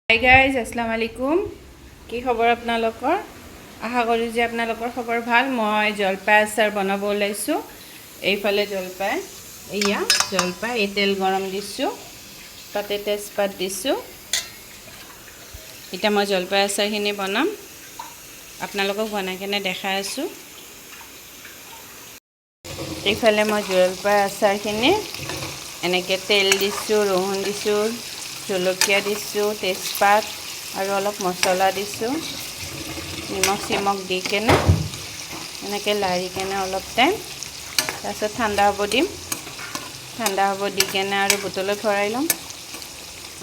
Hi guys, আসসালামু আলাইকুম। কি খবৰ আপোনালোকৰ? আশা কৰোঁ যে আপোনালোকৰ খবৰ ভাল। মই জলপাই আচাৰ বনাব ওলাইছোঁ। এইফালে জলপাই, এয়া জলপাই, এই তেল গৰম দিছোঁ, তাতে তেজপাত দিছোঁ। এতিয়া মই জলপাই আচাৰখিনি বনাম, আপোনালোকক বনাই কেনে দেখাই আছোঁ। এইফালে মই জলপাই আচাৰখিনি এনেকৈ তেল দিছোঁ, ৰহুন দিছোঁ, জলকীয়া দিছোঁ, তেজপাত আৰু অলপ মছলা দিছোঁ, নিমখ চিমখ দি কেনে এনেকৈ লাৰি কেনে অলপ টাইম, তাৰপিছত ঠাণ্ডা হ'ব দিম। ঠাণ্ডা হ'ব দি কেনে আৰু বটলত ভৰাই ল'ম।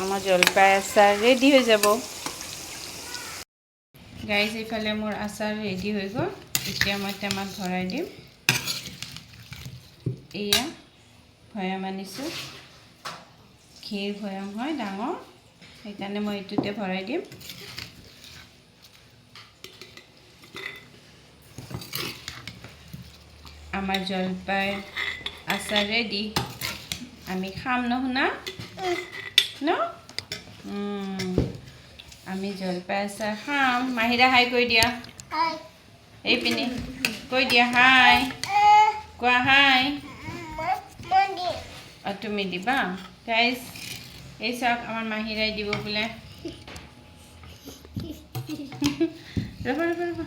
আমাৰ জলপাই আচাৰ ৰেডি হৈ যাব। গাইজ, এইফালে মোৰ আচাৰ ৰেডি হৈ গ'ল। এতিয়া মই টেমাত ভৰাই দিম। এয়া ভৈয়াম আনিছোঁ, ঘিৰ ভৈয়াম হয় ডাঙৰ, সেইকাৰণে মই এইটোতে ভৰাই দিম। আমাৰ জলপাই আচাৰ ৰেডি। আমি খাম নহ'না ন? আমি জলপাই আচাৰ খাম। মাহিৰা হাই কৈ দিয়া। এইপিনে কৈ দিয়া হাই। কোৱা হাই। তুমি দিবা? গাইজ, এই চাওক, আমাৰ মাহিৰাই দিব বোলে। ৰ'বা ৰ'বা ৰ'বা,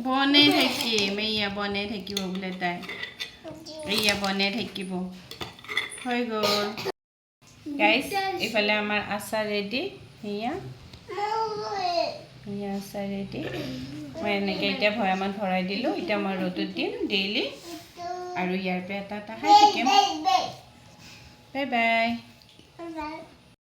বনাই থাকিম। এইয়া বনাই থাকিব বোলে তাই। এইয়া বনাই থাকিব। হৈ গ'ল গাইজ। এইফালে আমাৰ আচাৰ ৰেডি। এয়া আচাৰ ৰেডি। মই এনেকৈ এতিয়া ভৈয়ামত ভৰাই দিলোঁ। এতিয়া মই ৰ'দত দিম ডেইলি, আৰু ইয়াৰ পৰা এটা এটা খাই থাকিম। Bye bye.